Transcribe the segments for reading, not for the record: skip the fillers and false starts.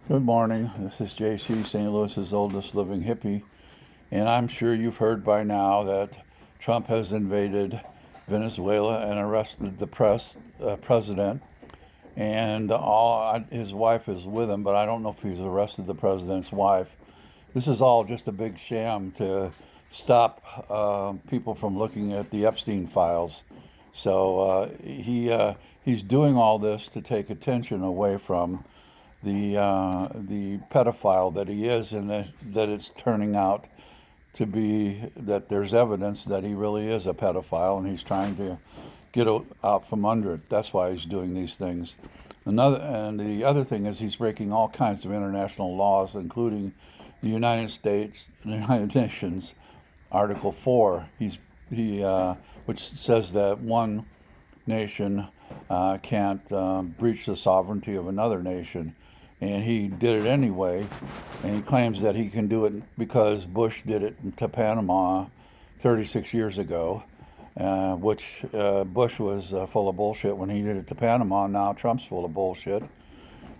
Good morning. This is JC, St. Louis's oldest living hippie, and I'm sure you've heard by now that Trump has invaded Venezuela and arrested the president, and his wife is with him, but I don't know if he's arrested the president's wife. This is all just a big sham to stop people from looking at the Epstein files. He's doing all this to take attention away from the pedophile that he is, and that it's turning out to be that there's evidence that he really is a pedophile, and he's trying to get out from under it. That's why he's doing these things. The other thing is he's breaking all kinds of international laws, including the United States, the United Nations, Article 4. Which says that one nation can't breach the sovereignty of another nation. And he did it anyway, and he claims that he can do it because Bush did it to Panama 36 years ago, which Bush was full of bullshit when he did it to Panama. Now Trump's full of bullshit.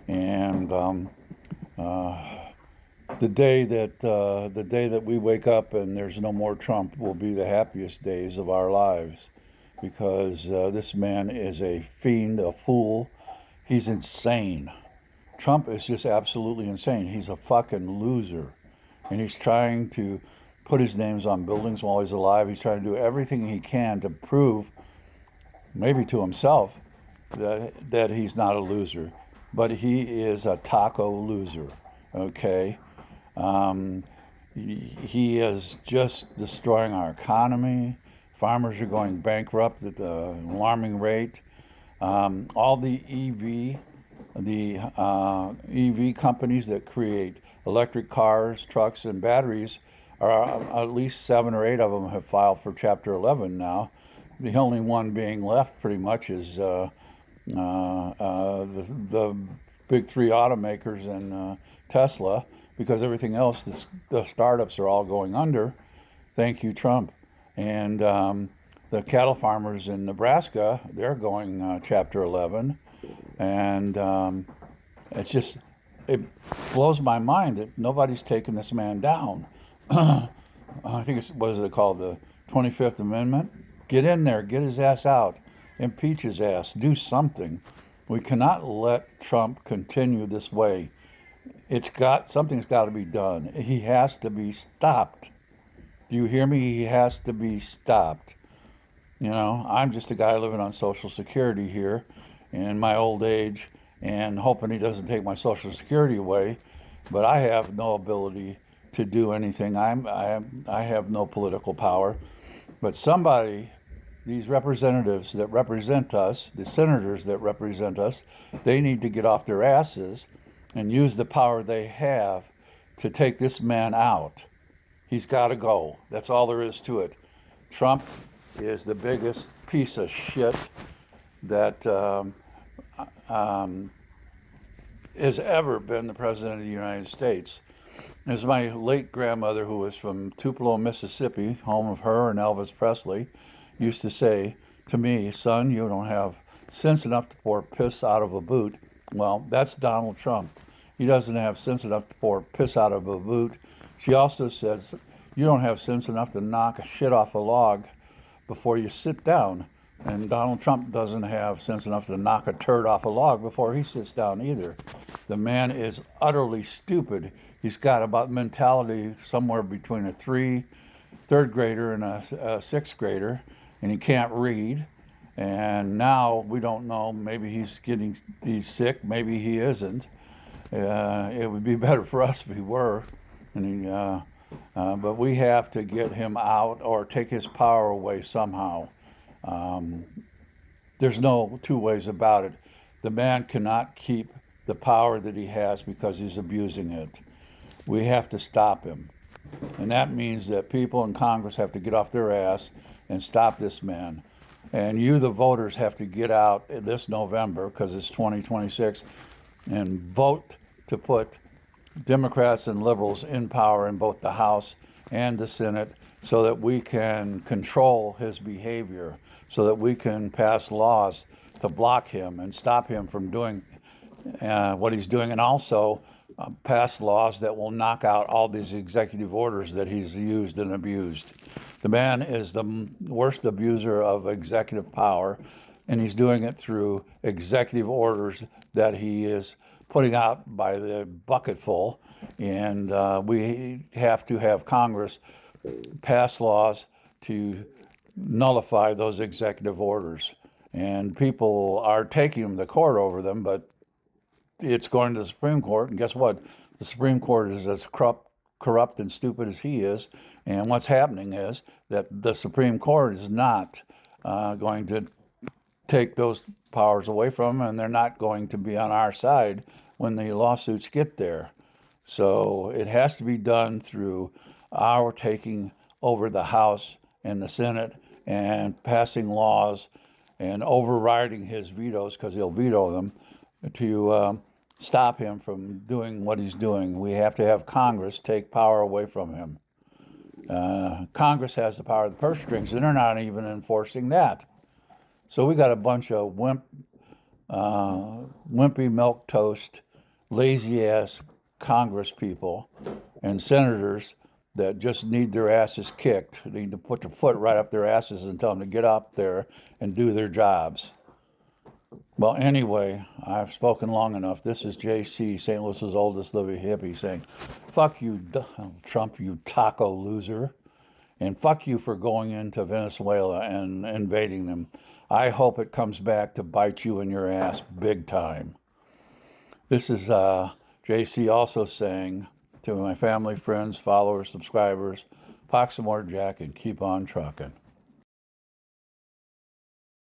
And the day that we wake up and there's no more Trump will be the happiest days of our lives, because this man is a fiend, a fool. He's insane. Trump is just absolutely insane. He's a fucking loser. And he's trying to put his names on buildings while he's alive. He's trying to do everything he can to prove, maybe to himself, that he's not a loser. But he is a taco loser, okay? He is just destroying our economy. Farmers are going bankrupt at an alarming rate. All the EV companies that create electric cars, trucks, and batteries are at least 7 or 8 of them have filed for Chapter 11 now. The only one being left, pretty much, is the big 3 automakers and Tesla, because everything else, the startups are all going under. Thank you, Trump. And the cattle farmers in Nebraska, they're going Chapter 11. And it blows my mind that nobody's taken this man down. I think what is it called? The 25th Amendment? Get in there, get his ass out, impeach his ass, do something. We cannot let Trump continue this way. Something's got to be done. He has to be stopped. Do you hear me? He has to be stopped. You know, I'm just a guy living on Social Security here in my old age and hoping he doesn't take my Social Security away, but I have no ability to do anything. I have no political power. But somebody, these representatives that represent us, the senators that represent us, they need to get off their asses and use the power they have to take this man out. He's got to go. That's all there is to it. Trump is the biggest piece of shit that has ever been the president of the United States. As my late grandmother, who was from Tupelo, Mississippi, home of her and Elvis Presley, used to say to me, "Son, you don't have sense enough to pour piss out of a boot." Well, that's Donald Trump. He doesn't have sense enough to pour piss out of a boot. She also says, "You don't have sense enough to knock a shit off a log before you sit down." And Donald Trump doesn't have sense enough to knock a turd off a log before he sits down either. The man is utterly stupid. He's got about mentality somewhere between a third grader and a sixth grader, and he can't read. And now we don't know. Maybe he's sick. Maybe he isn't. It would be better for us if he were. But we have to get him out or take his power away somehow. There's no two ways about it. The man cannot keep the power that he has because he's abusing it. We have to stop him. And that means that people in Congress have to get off their ass and stop this man. And you, the voters, have to get out this November, because it's 2026, and vote to put Democrats and liberals in power in both the House and the Senate, so that we can control his behavior, so that we can pass laws to block him and stop him from doing what he's doing. And also, pass laws that will knock out all these executive orders that he's used and abused. The man is the worst abuser of executive power, and he's doing it through executive orders that he is putting out by the bucketful. And we have to have Congress pass laws to nullify those executive orders. And people are taking them to court over them, but it's going to the Supreme Court, and guess what? The Supreme Court is as corrupt and stupid as he is. And what's happening is that the Supreme Court is not going to take those powers away from them, and they're not going to be on our side when the lawsuits get there. So it has to be done through our taking over the House and the Senate and passing laws and overriding his vetoes, because he'll veto them, to stop him from doing what he's doing. We have to have Congress take power away from him. Congress has the power of the purse strings, and they're not even enforcing that. So we got a bunch of wimpy milquetoast, lazy ass Congress people and senators that just need their asses kicked. They need to put their foot right up their asses and tell them to get up there and do their jobs. Well, anyway, I've spoken long enough. This is JC, St. Louis's oldest living hippie, saying, fuck you, Trump, you taco loser. And fuck you for going into Venezuela and invading them. I hope it comes back to bite you in your ass big time. This is JC also saying to my family, friends, followers, subscribers, pock some more Jack and keep on trucking.